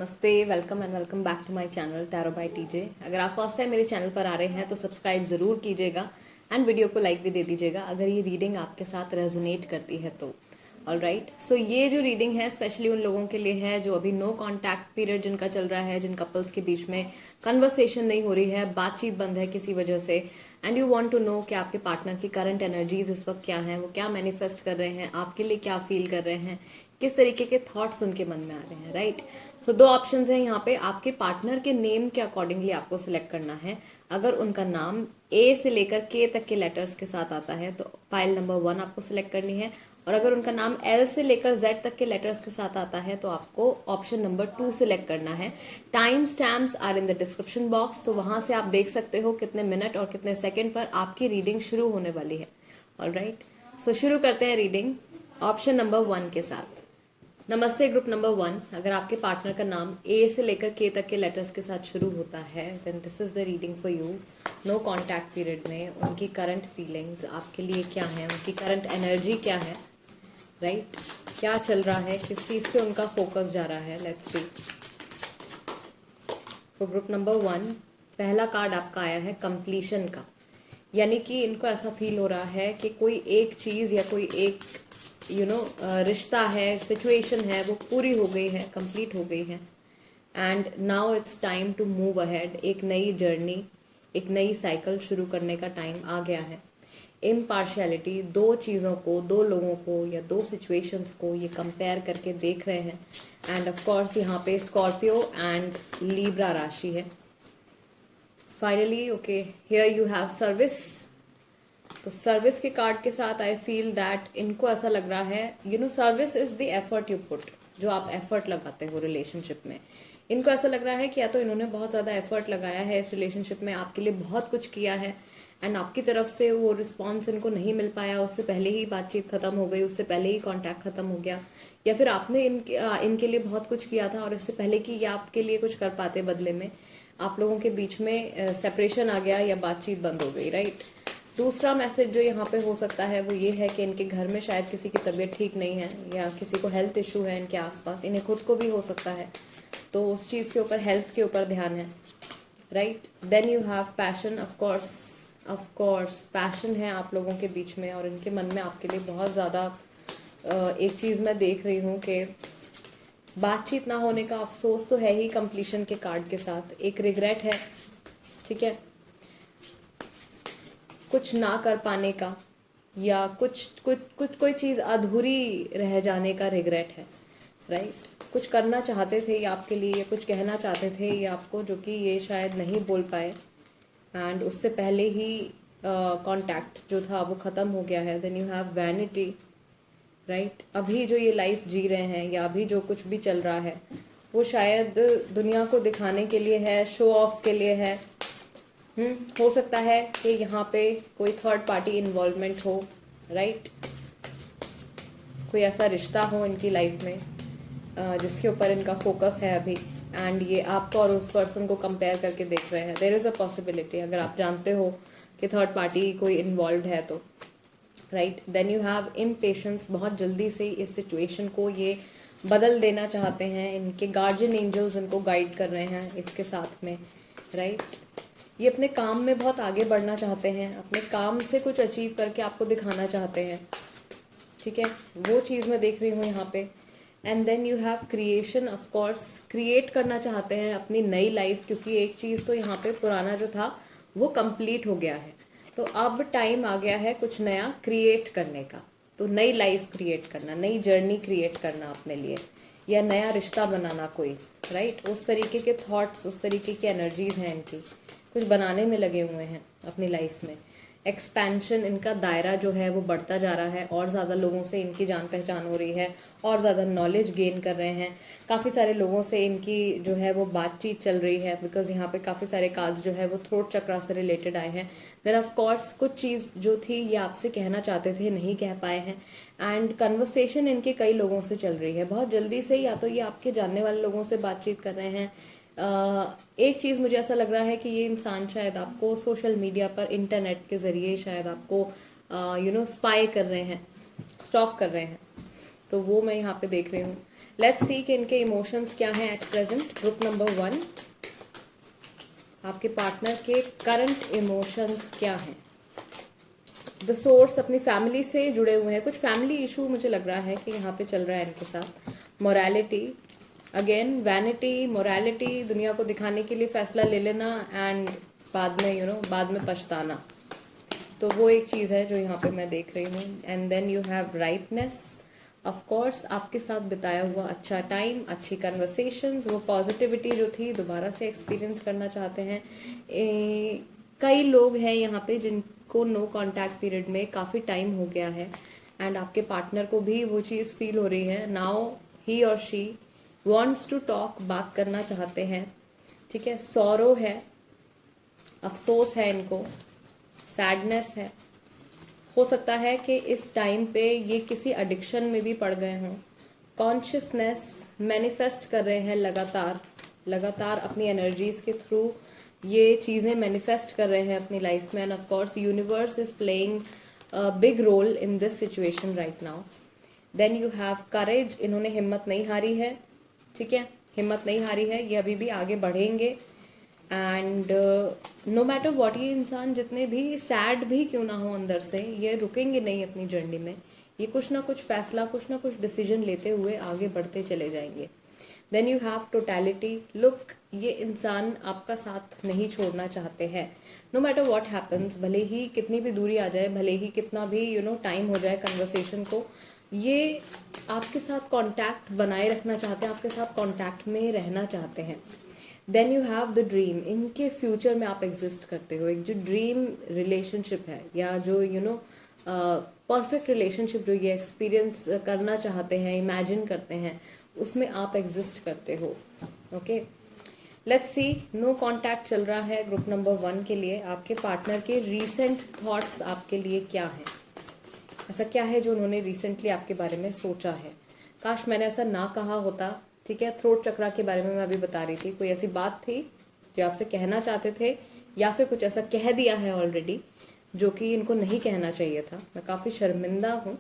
नमस्ते, welcome and welcome back to my channel tarot by TJ. अगर आप first time मेरे चैनल पर आ रहे हैं तो सब्सक्राइब ज़रूर कीजिएगा एंड वीडियो को लाइक भी दे दीजिएगा अगर ये रीडिंग आपके साथ रेजोनेट करती है तो। ऑल राइट, सो ये जो रीडिंग है स्पेशली उन लोगों के लिए है जो अभी नो कॉन्टैक्ट पीरियड जिनका चल रहा है, जिन कपल्स के बीच में कन्वर्सेशन नहीं हो रही है, बातचीत बंद है किसी वजह से, and you want to know कि आपके पार्टनर की करंट एनर्जीज इस वक्त क्या हैं, वो क्या मैनिफेस्ट कर रहे हैं, आपके लिए क्या फील कर रहे हैं, किस तरीके के थॉट्स उनके मन में आ रहे हैं। राइट, सो दो ऑप्शंस हैं यहाँ पे। आपके पार्टनर के नेम के अकॉर्डिंगली आपको सिलेक्ट करना है। अगर उनका नाम ए से लेकर के तक के लेटर्स के साथ आता है तो पाइल नंबर 1 आपको सिलेक्ट करनी है, और अगर उनका नाम एल से लेकर जेड तक के लेटर्स के साथ आता है तो आपको ऑप्शन नंबर 2 सिलेक्ट करना है। Time stamps are in the description box, तो वहां से आप देख सकते हो कितने मिनट और कितने सेकेंड पर आपकी रीडिंग शुरू होने वाली है। ऑल राइट, सो शुरू करते हैं रीडिंग ऑप्शन नंबर 1 के साथ। नमस्ते ग्रुप नंबर 1, अगर आपके पार्टनर का नाम ए से लेकर के तक के लेटर्स के साथ शुरू होता है then this is the reading for you. No contact period में उनकी करंट फीलिंग्स आपके लिए क्या है, उनकी करंट एनर्जी क्या है, राइट क्या चल रहा है, किस चीज़ पे उनका फोकस जा रहा है। Let's see for group number 1। पहला कार्ड आपका आया है कंप्लीशन का, यानी कि इनको ऐसा फील हो रहा है कि कोई एक चीज़ या कोई एक रिश्ता है, सिचुएशन है, वो पूरी हो गई है, कंप्लीट हो गई है, and now it's time to move ahead. एक नई जर्नी, एक नई साइकिल शुरू करने का टाइम आ गया है। इम्पार्शियलिटी, दो चीज़ों को, दो लोगों को या दो सिचुएशंस को ये कंपेयर करके देख रहे हैं, एंड ऑफ कोर्स यहाँ पे स्कॉर्पियो एंड लीब्रा राशि है। Finally okay, here you have service. तो सर्विस के कार्ड के साथ आई फील दैट इनको ऐसा लग रहा है service is the effort you put, जो आप एफर्ट लगाते हो रिलेशनशिप में। इनको ऐसा लग रहा है कि या तो इन्होंने बहुत ज़्यादा एफर्ट लगाया है इस रिलेशनशिप में, आपके लिए बहुत कुछ किया है, एंड आपकी तरफ से वो रिस्पॉन्स इनको नहीं मिल पाया, उससे पहले ही बातचीत खत्म हो गई, उससे पहले ही कॉन्टैक्ट खत्म हो गया, या फिर आपने इनके लिए बहुत कुछ किया था और इससे पहले कि ये आपके लिए कुछ कर पाते बदले में आप लोगों के बीच में सेपरेशन आ गया या बातचीत बंद हो गई। राइट, दूसरा मैसेज जो यहाँ पे हो सकता है वो ये है कि इनके घर में शायद किसी की तबीयत ठीक नहीं है या किसी को हेल्थ इशू है इनके आसपास, इन्हें खुद को भी हो सकता है, तो उस चीज़ के ऊपर, हेल्थ के ऊपर ध्यान है। Right, then you have passion. Of course passion है आप लोगों के बीच में, और इनके मन में आपके लिए बहुत ज़्यादा एक चीज़ मैं देख रही हूँ कि बातचीत ना होने का अफसोस तो है ही कंप्लीशन के कार्ड के साथ, एक रिग्रेट है, ठीक है, कुछ ना कर पाने का, या कुछ कुछ कुछ कोई चीज़ अधूरी रह जाने का रिग्रेट है। राइट, कुछ करना चाहते थे ये आपके लिए, या कुछ कहना चाहते थे ये आपको, जो कि ये शायद नहीं बोल पाए, एंड उससे पहले ही कांटेक्ट जो था वो ख़त्म हो गया है। Then you have vanity. Right, अभी जो ये लाइफ जी रहे हैं या अभी जो कुछ भी चल रहा है वो शायद दुनिया को दिखाने के लिए है, शो ऑफ के लिए है। हो सकता है कि यहाँ पे कोई थर्ड पार्टी इन्वॉल्वमेंट हो। राइट, कोई ऐसा रिश्ता हो इनकी लाइफ में जिसके ऊपर इनका फोकस है अभी, एंड ये आपको और उस पर्सन को कंपेयर करके देख रहे हैं। देयर इज़ अ पॉसिबिलिटी, अगर आप जानते हो कि थर्ड पार्टी कोई इन्वॉल्व है तो। Right, then you have impatience, बहुत जल्दी से इस सिचुएशन को ये बदल देना चाहते हैं, इनके गार्जियन एंजल्स इनको गाइड कर रहे हैं इसके साथ में। राइट, ये अपने काम में बहुत आगे बढ़ना चाहते हैं, अपने काम से कुछ अचीव करके आपको दिखाना चाहते हैं, ठीक है, वो चीज़ मैं देख रही हूँ यहाँ पे। And then you have creation. Of course create करना चाहते हैं अपनी नई लाइफ, क्योंकि एक चीज़ तो यहाँ पे पुराना जो था वो कंप्लीट हो गया है, तो अब टाइम आ गया है कुछ नया क्रिएट करने का। तो नई लाइफ क्रिएट करना, नई जर्नी क्रिएट करना अपने लिए, या नया रिश्ता बनाना कोई। राइट, उस तरीके के थॉट्स, उस तरीके की एनर्जीज हैं इनकी, कुछ बनाने में लगे हुए हैं अपनी लाइफ में। एक्सपेंशन, इनका दायरा जो है वो बढ़ता जा रहा है, और ज़्यादा लोगों से इनकी जान पहचान हो रही है, और ज़्यादा नॉलेज गेन कर रहे हैं, काफ़ी सारे लोगों से इनकी जो है वो बातचीत चल रही है, बिकॉज यहाँ पे काफ़ी सारे कार्ड्स जो है वो थ्रोट चक्रा से रिलेटेड आए हैं। देन ऑफ कोर्स कुछ चीज़ जो थी ये आपसे कहना चाहते थे, नहीं कह पाए हैं, एंड कन्वर्सेशन इनके कई लोगों से चल रही है बहुत जल्दी से, या तो ये आपके जानने वाले लोगों से बातचीत कर रहे हैं। एक चीज़ मुझे ऐसा लग रहा है कि ये इंसान शायद आपको सोशल मीडिया पर, इंटरनेट के ज़रिए शायद आपको स्पाई कर रहे हैं, स्टॉक कर रहे हैं। तो वो मैं यहाँ पे देख रही हूँ। लेट्स सी कि इनके इमोशंस क्या हैं एट प्रेजेंट। ग्रुप नंबर 1, आपके पार्टनर के करंट इमोशंस क्या हैं। द सोर्स अपनी फैमिली से जुड़े हुए हैं, कुछ फैमिली इशू मुझे लग रहा है कि यहाँ पे चल रहा है इनके साथ। मोरालिटी, अगेन वैनिटी, मोरालिटी, दुनिया को दिखाने के लिए फैसला ले लेना एंड बाद में बाद में पछताना, तो वो एक चीज़ है जो यहाँ पे मैं देख रही हूँ। And then you have rightness, of course आपके साथ बिताया हुआ अच्छा टाइम, अच्छी कन्वर्सेशंस, वो पॉजिटिविटी जो थी दोबारा से एक्सपीरियंस करना चाहते हैं। कई लोग हैं यहाँ पे जिनको नो कांटेक्ट पीरियड में काफ़ी टाइम हो गया है एंड आपके पार्टनर को भी वो चीज़ फील हो रही है। नाउ ही और शी वॉन्ट्स टू टॉक, बात करना चाहते हैं, ठीक है। सॉरो है, अफसोस है इनको, सैडनेस है। हो सकता है कि इस टाइम पे ये किसी एडिक्शन में भी पड़ गए हों। कॉन्शियसनेस मैनिफेस्ट कर रहे हैं लगातार अपनी एनर्जीज के थ्रू ये चीज़ें मैनिफेस्ट कर रहे हैं अपनी लाइफ में। And of course universe is playing big role in this situation right now. Then you have courage, इन्होंने हिम्मत नहीं हारी है, ठीक है, हिम्मत नहीं हारी है, ये अभी भी आगे बढ़ेंगे। एंड नो मैटर वॉट, ये इंसान जितने भी सैड भी क्यों ना हो अंदर से, ये रुकेंगे नहीं अपनी जर्नी में, ये कुछ ना कुछ फैसला, कुछ ना कुछ डिसीजन लेते हुए आगे बढ़ते चले जाएंगे। Then you have totality, look, ये इंसान आपका साथ नहीं छोड़ना चाहते हैं। नो मैटर वॉट हैपन्स, भले ही कितनी भी दूरी आ जाए, भले ही कितना भी टाइम हो जाए कन्वर्सेशन को, ये आपके साथ कांटेक्ट बनाए रखना चाहते हैं, आपके साथ कांटेक्ट में रहना चाहते हैं। Then you have the dream, इनके फ्यूचर में आप एग्जिस्ट करते हो, एक जो ड्रीम रिलेशनशिप है या जो परफेक्ट रिलेशनशिप जो ये एक्सपीरियंस करना चाहते हैं, इमेजिन करते हैं, उसमें आप एग्जिस्ट करते हो। Okay, let's see, no contact चल रहा है ग्रुप नंबर 1 के लिए। आपके पार्टनर के रीसेंट थॉट्स आपके लिए क्या है, ऐसा क्या है जो उन्होंने रिसेंटली आपके बारे में सोचा है। काश मैंने ऐसा ना कहा होता, ठीक है। थ्रोट चक्रा के बारे में मैं अभी बता रही थी, कोई ऐसी बात थी जो आपसे कहना चाहते थे या फिर कुछ ऐसा कह दिया है ऑलरेडी जो कि इनको नहीं कहना चाहिए था। मैं काफ़ी शर्मिंदा हूँ।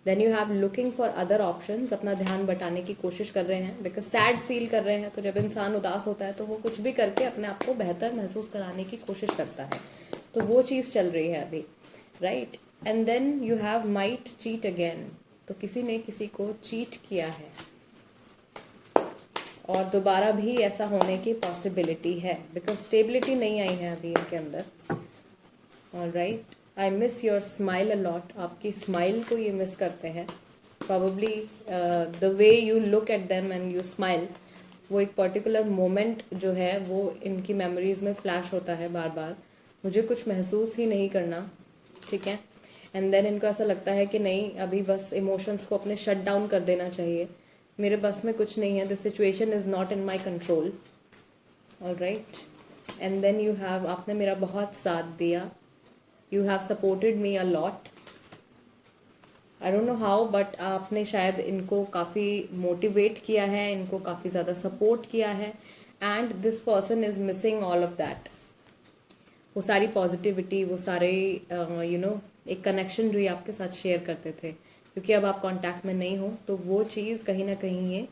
Then you have looking for other options, अपना ध्यान बटाने की कोशिश कर रहे हैं बिकॉज सैड फील कर रहे हैं। तो जब इंसान उदास होता है तो वो कुछ भी करके अपने आप को बेहतर महसूस कराने की कोशिश करता है, तो वो चीज़ चल रही है अभी, right. And then you have might cheat again, तो किसी ने किसी को चीट किया है और दोबारा भी ऐसा होने की पॉसिबिलिटी है बिकॉज स्टेबिलिटी नहीं आई है अभी इनके अंदर। Alright, I miss your smile a lot, आपकी स्माइल को ये मिस करते हैं। Probably the way you look at them and you smile, वो एक पर्टिकुलर मोमेंट जो है वो इनकी मेमोरीज में फ्लैश होता है बार बार, मुझे कुछ महसूस ही नहीं करना, ठीक है। एंड देन इनको ऐसा लगता है कि नहीं, अभी बस इमोशंस को अपने शट डाउन कर देना चाहिए, मेरे बस में कुछ नहीं है, this situation is not in my control. Alright, and then you have, आपने मेरा बहुत साथ दिया, you have supported me a lot, I don't know how, but आपने शायद इनको काफ़ी मोटिवेट किया है, इनको काफ़ी ज़्यादा सपोर्ट किया है and this person is missing all of that. वो सारी पॉजिटिविटी, वो सारे एक कनेक्शन जो ये आपके साथ शेयर करते थे, क्योंकि अब आप कांटेक्ट में नहीं हो तो वो चीज़ कहीं ना कहीं ये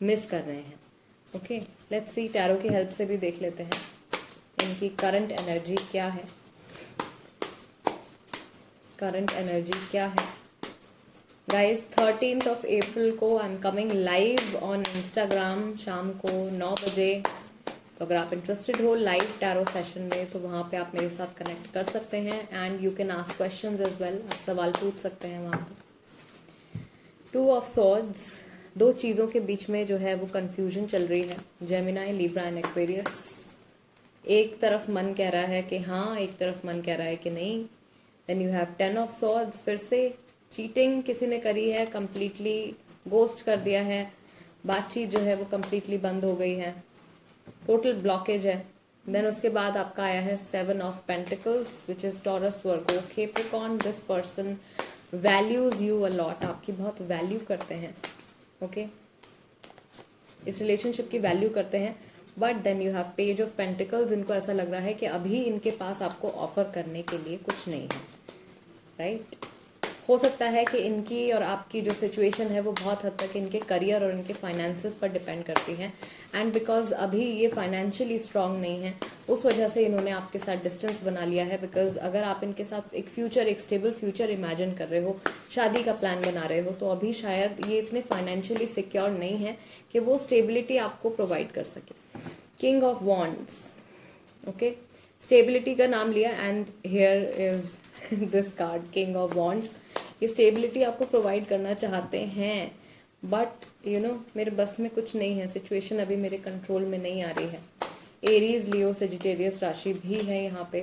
मिस कर रहे हैं। ओके, लेट्स सी, टैरो की हेल्प से भी देख लेते हैं इनकी करंट एनर्जी क्या है। करंट एनर्जी क्या है गाइज। 13th of April को I am coming live on Instagram शाम को 9 बजे, तो अगर आप इंटरेस्टेड हो लाइव टैरो सेशन में तो वहाँ पे आप मेरे साथ कनेक्ट कर सकते हैं and you can ask questions as well, आप सवाल पूछ सकते हैं वहाँ पर। 2 of Swords, दो चीज़ों के बीच में जो है वो कंफ्यूजन चल रही है, जेमिनाई, लिब्रा एंड एक्वेरियस। एक तरफ मन कह रहा है कि हाँ, एक तरफ मन कह रहा है कि नहीं। Then you have 10 of Swords, फिर से चीटिंग किसी ने करी है, कम्प्लीटली गोस्ट कर दिया है, बातचीत जो है वो कम्प्लीटली बंद हो गई है, टोटल ब्लॉकेज है। देन उसके बाद आपका आया है 7 of Pentacles which is taurus, Virgo, Capricorn. This person values you a lot, आपकी बहुत वैल्यू करते हैं, ओके, इस रिलेशनशिप की वैल्यू करते हैं। But then you have page of pentacles, इनको ऐसा लग रहा है कि अभी इनके पास आपको ऑफर करने के लिए कुछ नहीं है, राइट। हो सकता है कि इनकी और आपकी जो सिचुएशन है वो बहुत हद तक इनके करियर और इनके फाइनेंसेस पर डिपेंड करती है। एंड बिकॉज अभी ये फाइनेंशियली स्ट्रांग नहीं है, उस वजह से इन्होंने आपके साथ डिस्टेंस बना लिया है। बिकॉज अगर आप इनके साथ एक फ्यूचर, एक स्टेबल फ्यूचर इमेजिन कर रहे हो, शादी का प्लान बना रहे हो, तो अभी शायद ये इतने फाइनेंशियली सिक्योर नहीं है कि वो स्टेबिलिटी आपको प्रोवाइड कर सके। King of wands, okay, stability का नाम लिया and here is this card, king of wands. ये स्टेबिलिटी आपको प्रोवाइड करना चाहते हैं, बट मेरे बस में कुछ नहीं है, सिचुएशन अभी मेरे कंट्रोल में नहीं आ रही है। एरीज, लियो, सेजिटेरियस राशि भी है यहाँ पे।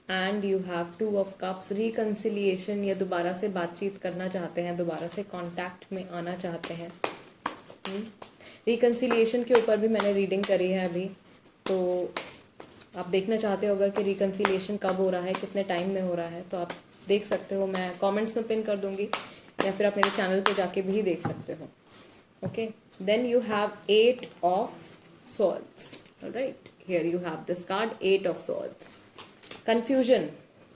And you have 2 of cups, reconciliation, या दोबारा से बातचीत करना चाहते हैं, दोबारा से कांटेक्ट में आना चाहते हैं। रिकन्सिलिएशन के ऊपर भी मैंने रीडिंग करी है अभी, तो आप देखना चाहते हो अगर कि रिकन्सिलिएशन कब हो रहा है, कितने टाइम में हो रहा है, तो आप देख सकते हो, मैं कमेंट्स में पिन कर दूंगी, या फिर आप मेरे चैनल पे जाके भी देख सकते हो। Okay, then you have 8 of swords, right, here you have this card 8 of swords. Confusion,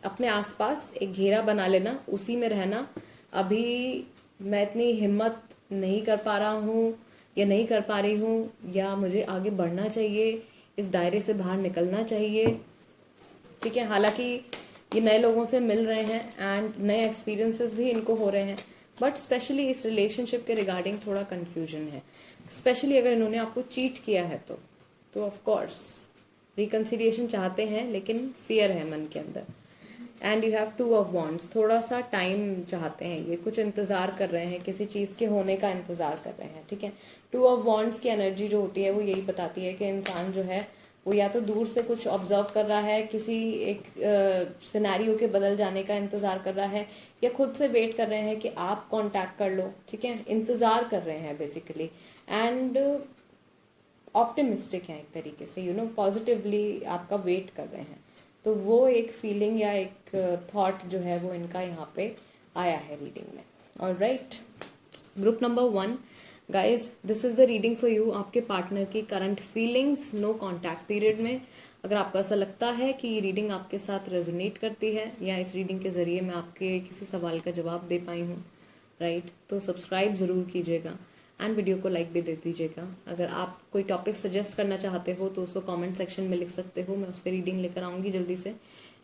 अपने आसपास एक घेरा बना लेना, उसी में रहना। अभी मैं इतनी हिम्मत नहीं कर पा रहा हूँ या नहीं कर पा रही हूँ, या मुझे आगे बढ़ना चाहिए, इस दायरे से बाहर निकलना चाहिए। ठीक है, हालांकि ये नए लोगों से मिल रहे हैं एंड नए एक्सपीरियंसेस भी इनको हो रहे हैं, बट स्पेशली इस रिलेशनशिप के रिगार्डिंग थोड़ा कन्फ्यूजन है। स्पेशली अगर इन्होंने आपको चीट किया है तो ऑफ कोर्स रिकन्सिलिएशन चाहते हैं, लेकिन फियर है मन के अंदर। And you have 2 of wands, थोड़ा सा टाइम चाहते हैं ये, कुछ इंतज़ार कर रहे हैं, किसी चीज़ के होने का इंतज़ार कर रहे हैं। ठीक है, 2 ऑफ वॉन्ड्स की एनर्जी जो होती है वो यही बताती है कि इंसान जो है वो या तो दूर से कुछ ऑब्जर्व कर रहा है, किसी एक सिनेरियो के बदल जाने का इंतज़ार कर रहा है, या खुद से वेट कर रहे हैं कि आप कांटेक्ट कर लो। ठीक है, इंतज़ार कर रहे हैं बेसिकली, एंड ऑप्टिमिस्टिक हैं एक तरीके से, पॉजिटिवली आपका वेट कर रहे हैं। तो वो एक फीलिंग या एक थॉट जो है वो इनका यहाँ पे आया है रीडिंग में। Alright, group number 1, guys this is the reading for you. आपके पार्टनर की current feelings no contact period में। अगर आपको ऐसा लगता है कि ये रीडिंग आपके साथ रेजोनेट करती है, या इस रीडिंग के ज़रिए मैं आपके किसी सवाल का जवाब दे पाई हूँ, राइट, तो सब्सक्राइब ज़रूर कीजिएगा एंड वीडियो को लाइक भी दे दीजिएगा। अगर आप कोई टॉपिक सजेस्ट करना चाहते हो तो उसको कमेंट सेक्शन में लिख सकते हो, मैं उस पर रीडिंग लेकर आऊँगी जल्दी से।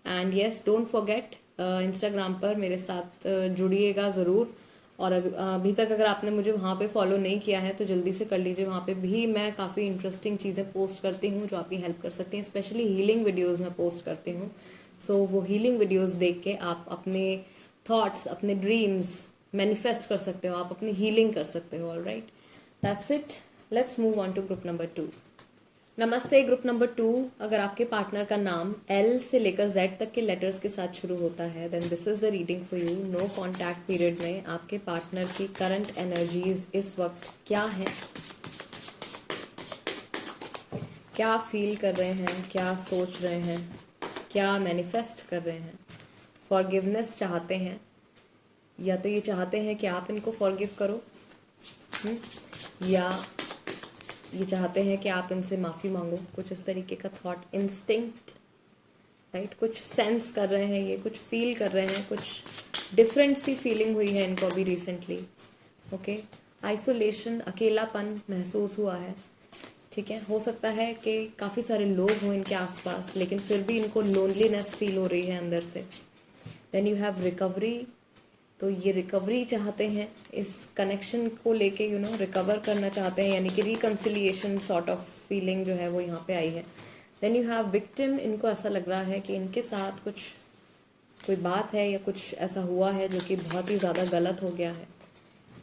And yes, don't forget Instagram पर मेरे साथ जुड़िएगा ज़रूर। और अभी तक अगर आपने मुझे वहाँ पे फॉलो नहीं किया है तो जल्दी से कर लीजिए। वहाँ पे भी मैं काफ़ी इंटरेस्टिंग चीज़ें पोस्ट करती हूँ जो आपकी हेल्प कर सकती हैं, स्पेशली हीलिंग वीडियोज़ मैं पोस्ट करती हूँ। सो वो हीलिंग वीडियोज़ देख के आप अपने थॉट्स, अपने ड्रीम्स मैनिफेस्ट कर सकते हो, आप अपनी हीलिंग कर सकते हो। Alright, that's it, let's move on to group number 2। नमस्ते ग्रुप नंबर 2। अगर आपके पार्टनर का नाम L से लेकर Z तक के लेटर्स के साथ शुरू होता है, then this is the reading for you. No contact period में आपके पार्टनर की करंट एनर्जीज इस वक्त क्या हैं, क्या फील कर रहे हैं, क्या सोच रहे हैं, क्या मैनिफेस्ट कर रहे हैं। फॉरगिवनेस चाहते हैं, या तो ये चाहते हैं कि आप इनको फॉरगिव करो, या ये चाहते हैं कि आप इनसे माफ़ी मांगो। कुछ इस तरीके का थॉट, इंस्टिंक्ट, राइट, कुछ सेंस कर रहे हैं ये, कुछ फील कर रहे हैं, कुछ डिफरेंट सी फीलिंग हुई है इनको अभी रिसेंटली। ओके, आइसोलेशन, अकेलापन महसूस हुआ है। ठीक है, हो सकता है कि काफ़ी सारे लोग हों इनके आसपास, लेकिन फिर भी इनको लोनलीनेस फील हो रही है अंदर से। देन यू हैव रिकवरी, तो ये रिकवरी चाहते हैं, इस कनेक्शन को लेके रिकवर करना चाहते हैं, यानी कि रिकन्सिलिएशन सॉर्ट ऑफ फीलिंग जो है वो यहाँ पे आई है। देन यू हैव विक्टिम, इनको ऐसा लग रहा है कि इनके साथ कुछ कोई बात है या कुछ ऐसा हुआ है जो कि बहुत ही ज़्यादा गलत हो गया है।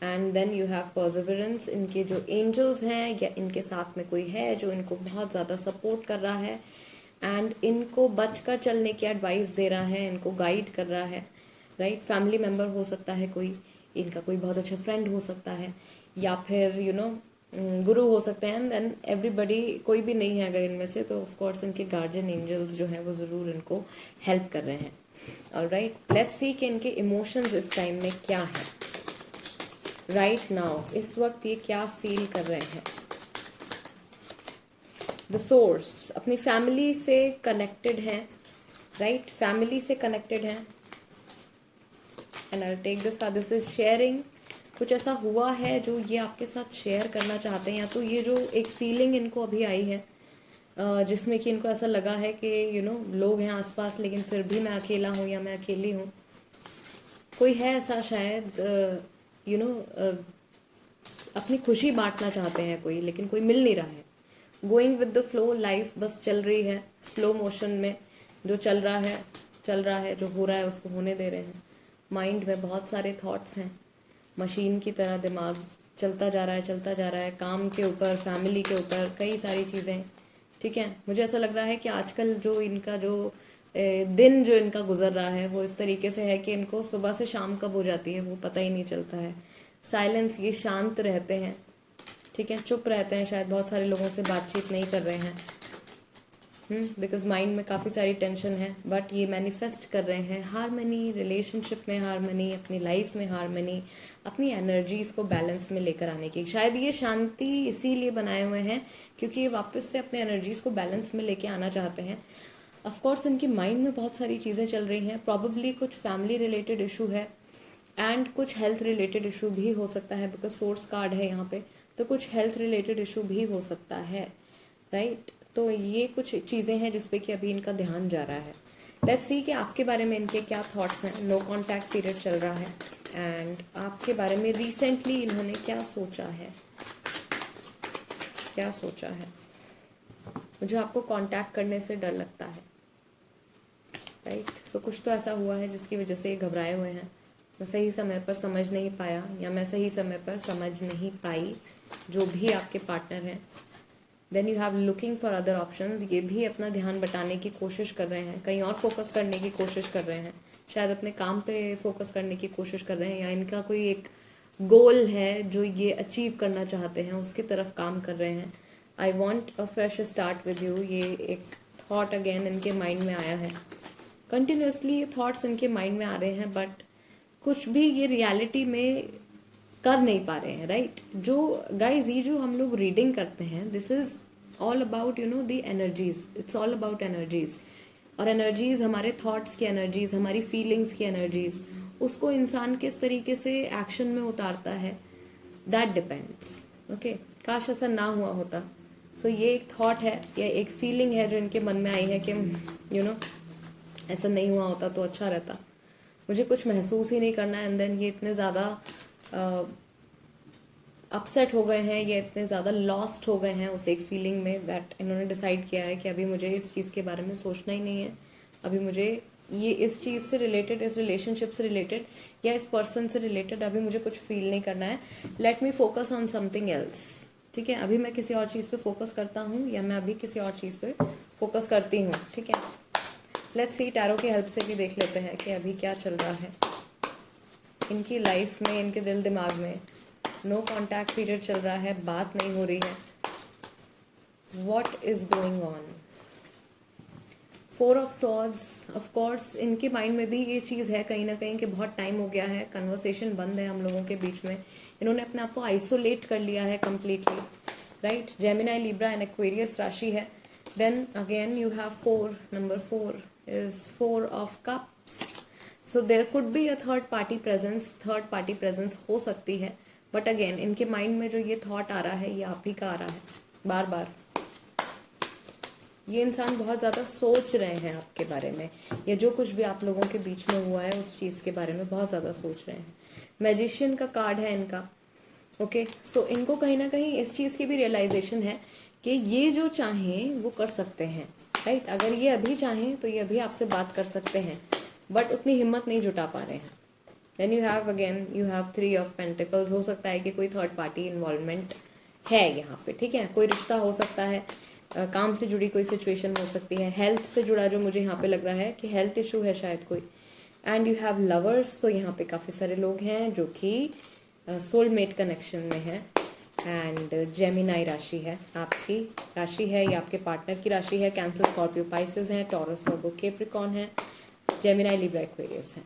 And then you have perseverance, इनके जो एंजल्स हैं या इनके साथ में कोई है जो इनको बहुत ज़्यादा सपोर्ट कर रहा है एंड इनको बचकर चलने की एडवाइस दे रहा है, इनको गाइड कर रहा है। राइट, फैमिली मेम्बर हो सकता है कोई, इनका कोई बहुत अच्छा फ्रेंड हो सकता है, या फिर गुरु हो सकते हैं। देन एवरीबडी, कोई भी नहीं है अगर इनमें से, तो ऑफ कोर्स इनके गार्जियन एंजल्स जो हैं वो ज़रूर इनको हेल्प कर रहे हैं। ऑलराइट, लेट्स सी कि इनके इमोशंस इस टाइम में क्या है। राइट नाउ, इस वक्त ये क्या फील कर रहे हैं। द सोर्स, अपनी फैमिली से कनेक्टेड हैं, राइट, फैमिली से कनेक्टेड हैं। And I take this card, this is sharing. कुछ ऐसा हुआ है जो ये आपके साथ शेयर करना चाहते हैं, या तो ये जो एक फीलिंग इनको अभी आई है जिसमें कि इनको ऐसा लगा है कि लोग हैं आसपास लेकिन फिर भी मैं अकेला हूँ या मैं अकेली हूँ। कोई है ऐसा शायद अपनी खुशी बांटना चाहते हैं कोई, लेकिन कोई मिल नहीं रहा है। Going with the flow, life बस चल रही है स्लो मोशन में, जो चल रहा है, जो हो रहा है उसको होने दे रहे हैं। माइंड में बहुत सारे थॉट्स हैं, मशीन की तरह दिमाग चलता जा रहा है, काम के ऊपर, फैमिली के ऊपर, कई सारी चीज़ें। ठीक है, मुझे ऐसा लग रहा है कि आजकल जो इनका जो दिन जो इनका गुजर रहा है वो इस तरीके से है कि इनको सुबह से शाम कब हो जाती है वो पता ही नहीं चलता है। साइलेंस, ये शांत रहते हैं, ठीक है, चुप रहते हैं, शायद बहुत सारे लोगों से बातचीत नहीं कर रहे हैं, बिकॉज माइंड में काफ़ी सारी टेंशन है। बट ये मैनिफेस्ट कर रहे हैं हारमनी, रिलेशनशिप में हारमनी, अपनी लाइफ में हारमनी, अपनी एनर्जीज़ को बैलेंस में लेकर आने की। शायद ये शांति इसीलिए बनाए हुए हैं क्योंकि ये वापस से अपने एनर्जीज़ को बैलेंस में लेके आना चाहते हैं। ऑफ कोर्स इनकी माइंड में बहुत सारी चीज़ें चल रही हैं, प्रॉबेबली कुछ फैमिली रिलेटेड इशू है एंड कुछ हेल्थ रिलेटेड इशू भी हो सकता है, बिकॉज सोर्स कार्ड है यहाँ पे, तो कुछ हेल्थ रिलेटेड इशू भी हो सकता है, राइट। तो ये कुछ चीज़ें हैं जिस पे कि अभी इनका ध्यान जा रहा है। लेट्स सी कि आपके बारे में इनके क्या थॉट्स हैं। नो कॉन्टैक्ट पीरियड चल रहा है एंड आपके बारे में रिसेंटली इन्होंने क्या सोचा है, क्या सोचा है। मुझे आपको कांटेक्ट करने से डर लगता है, राइट। सो कुछ तो ऐसा हुआ है जिसकी वजह से ये घबराए हुए हैं। मैं सही समय पर समझ नहीं पाया या मैं सही समय पर समझ नहीं पाई, जो भी आपके पार्टनर हैं। Then you have looking for other options, ये भी अपना ध्यान बटाने की कोशिश कर रहे हैं, कहीं और फोकस करने की कोशिश कर रहे हैं, शायद अपने काम पे फोकस करने की कोशिश कर रहे हैं, या इनका कोई एक गोल है जो ये अचीव करना चाहते हैं, उसकी तरफ काम कर रहे हैं। I want a fresh start with you, ये एक थॉट अगेन इनके माइंड में आया है। कंटिन्यूसली ये थॉट्स इनके माइंड में आ रहे हैं, बट कुछ भी ये रियलिटी में कर नहीं पा रहे हैं, राइट। जो गाइज ये जो हम लोग रीडिंग करते हैं, this is all about the energies, it's all about energies. और एनर्जीज हमारे थॉट्स की एनर्जीज, हमारी फीलिंग्स की एनर्जीज, उसको इंसान किस तरीके से एक्शन में उतारता है, दैट डिपेंड्स। ओके, काश ऐसा ना हुआ होता। सो ये एक थॉट है या एक फीलिंग है जो इनके मन में आई है कि ऐसा नहीं हुआ होता तो अच्छा रहता, मुझे कुछ महसूस ही नहीं करना है। एंड देन ये इतने ज़्यादा अपसेट हो गए हैं, ये इतने ज़्यादा लॉस्ट हो गए हैं उस एक फीलिंग में, दैट इन्होंने डिसाइड किया है कि अभी मुझे इस चीज़ के बारे में सोचना ही नहीं है। अभी मुझे ये इस चीज़ से रिलेटेड, इस रिलेशनशिप से रिलेटेड या इस पर्सन से रिलेटेड अभी मुझे कुछ फील नहीं करना है। Let me focus on something else. ठीक है, अभी मैं किसी और चीज़ पे फोकस करता हूँ या मैं अभी किसी और चीज़ पे फोकस करती हूँ। ठीक है, लेट्स सी, टैरो की हेल्प से भी देख लेते हैं कि अभी क्या चल रहा है इनकी लाइफ में, इनके दिल दिमाग में। नो कॉन्टैक्ट पीरियड चल रहा है, बात नहीं हो रही है, what is going on. 4 of swords, of course इनके माइंड में भी ये चीज़ है कहीं ना कहीं कि बहुत टाइम हो गया है, कन्वर्सेशन बंद है हम लोगों के बीच में, इन्होंने अपने आप को आइसोलेट कर लिया है completely, right. Gemini, Libra and Aquarius राशि है। Then again you have 4, number 4 is 4 of cups. So there could be a third party presence हो सकती है, बट अगेन इनके माइंड में जो ये थॉट आ रहा है ये आप ही का आ रहा है बार बार। ये इंसान बहुत ज़्यादा सोच रहे हैं आपके बारे में, या जो कुछ भी आप लोगों के बीच में हुआ है उस चीज़ के बारे में बहुत ज़्यादा सोच रहे हैं। मैजिशियन का कार्ड है इनका। ओके, सो इनको कहीं ना कहीं इस चीज़ की भी रियलाइजेशन है कि ये जो चाहें वो कर सकते हैं, राइट। अगर ये अभी चाहें तो ये अभी आपसे बात कर सकते हैं, बट उतनी हिम्मत नहीं जुटा पा रहे हैं। Then you have 3 of pentacles. हो सकता है कि कोई थर्ड पार्टी इन्वॉल्वमेंट है यहाँ पे, ठीक है, कोई रिश्ता हो सकता है, काम से जुड़ी कोई सिचुएशन हो सकती है, हेल्थ से जुड़ा जो मुझे यहाँ पे लग रहा है कि हेल्थ इशू है शायद कोई। एंड यू हैव लवर्स, तो यहाँ पे काफ़ी सारे लोग हैं जो कि सोलमेट कनेक्शन में है। एंड जेमिनाई राशि है, आपकी राशि है या आपके पार्टनर की राशि है। कैंसर, स्कॉर्पियो, पाइसेस हैं, टॉरस, वर्गो, कैप्रिकॉर्न है, जेमिनाई, लिब्रा, एक्वेरियस है।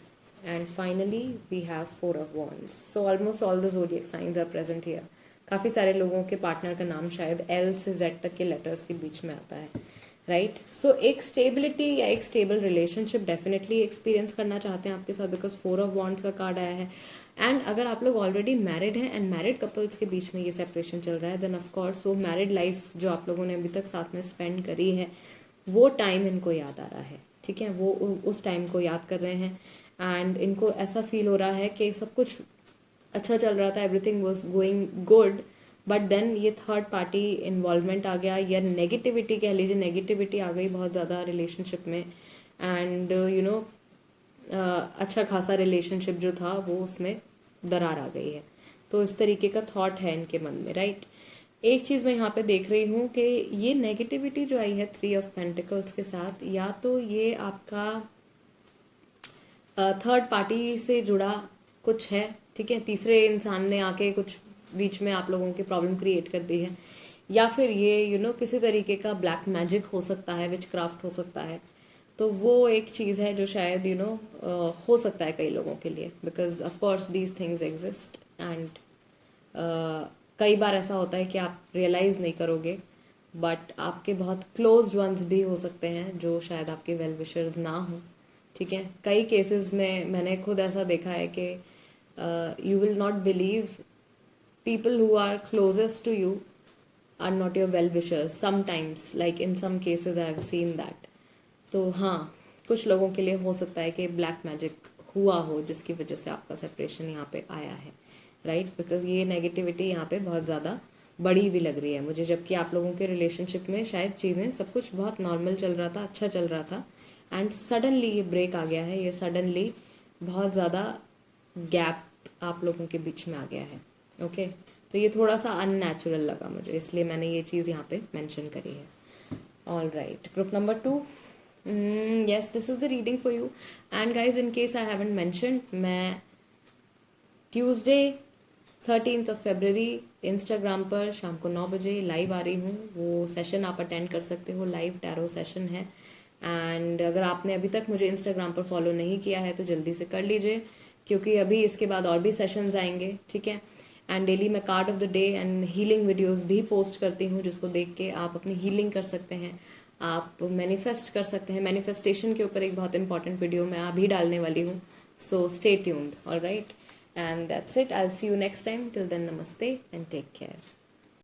And finally we have 4 of wands. So almost all the zodiac signs are present here. काफ़ी सारे लोगों के पार्टनर का नाम शायद L से Z तक के लेटर्स के बीच में आता है, राइट। सो एक स्टेबिलिटी या एक स्टेबल रिलेशनशिप डेफिनेटली एक्सपीरियंस करना चाहते हैं आपके साथ, बिकॉज 4 ऑफ वॉन्ड्स का कार्ड आया है। एंड अगर आप लोग ऑलरेडी मैरिड हैं एंड मैरिड कपल्स के बीच में ये सेपरेशन चल रहा है, देन ऑफ कोर्स वो मैरिड लाइफ जो आप लोगों ने अभी तक साथ में स्पेंड करी है वो टाइम इनको याद आ रहा है, ठीक है। वो उस टाइम को याद कर रहे हैं एंड इनको ऐसा फील हो रहा है कि सब कुछ अच्छा चल रहा था, everything was going good, but देन ये थर्ड पार्टी इन्वॉल्वमेंट आ गया या नेगेटिविटी कह लीजिए, नेगेटिविटी आ गई बहुत ज़्यादा रिलेशनशिप में। एंड अच्छा खासा रिलेशनशिप जो था वो उसमें दरार आ गई है। तो इस तरीके का थॉट है इनके मन में, राइट। एक चीज़ मैं यहाँ पे देख रही हूँ कि ये नेगेटिविटी जो आई है 3 ऑफ पेंटिकल्स के साथ, या तो ये आपका थर्ड पार्टी से जुड़ा कुछ है, ठीक है। तीसरे इंसान ने आके कुछ बीच में आप लोगों की प्रॉब्लम क्रिएट कर दी है, या फिर ये किसी तरीके का ब्लैक मैजिक हो सकता है, विच क्राफ्ट हो सकता है। तो वो एक चीज़ है जो शायद हो सकता है कई लोगों के लिए, because of course these things exist. And कई बार ऐसा होता है कि आप रियलाइज़ नहीं करोगे, बट आपके बहुत क्लोज्ड वंस भी हो सकते हैं जो शायद आपके वेल विशर्स ना हो, ठीक है। कई केसेस में मैंने खुद ऐसा देखा है कि you will not believe, people who are closest to you are not your well wishers sometimes, like in some cases I have seen that। तो हाँ, कुछ लोगों के लिए हो सकता है कि ब्लैक मैजिक हुआ हो जिसकी वजह से आपका सेपरेशन यहाँ पे आया है, राइट। बिकॉज ये नेगेटिविटी यहाँ पे बहुत ज़्यादा बड़ी भी लग रही है मुझे, जबकि आप लोगों के रिलेशनशिप में शायद चीज़ें सब कुछ बहुत नॉर्मल चल रहा था, अच्छा चल रहा था, एंड सडनली ये ब्रेक आ गया है। ये सडनली बहुत ज़्यादा गैप आप लोगों के बीच में आ गया है, ओके। तो ये थोड़ा सा अननेचुरल लगा मुझे, इसलिए मैंने ये चीज़ यहाँ पे मेंशन करी है। All right, group number 2, yes, this is the reading for you. And guys, in case I haven't mentioned, मैं ट्यूसडे 13 फरवरी इंस्टाग्राम पर शाम को 9 बजे लाइव आ रही हूँ। वो सेशन आप अटेंड कर सकते हो, लाइव टैरो सेशन है। एंड अगर आपने अभी तक मुझे इंस्टाग्राम पर फॉलो नहीं किया है तो जल्दी से कर लीजिए, क्योंकि अभी इसके बाद और भी सेशंस आएंगे, ठीक है। एंड डेली मैं card of the day and healing videos भी पोस्ट करती हूँ, जिसको देख के आप अपनी हीलिंग कर सकते हैं, आप मैनिफेस्ट कर सकते हैं। मैनिफेस्टेशन के ऊपर एक बहुत इंपॉर्टेंट वीडियो मैं अभी डालने वाली हूँ, so stay tuned. All right, and that's it. I will see you next time. Till then, नमस्ते एंड टेक केयर।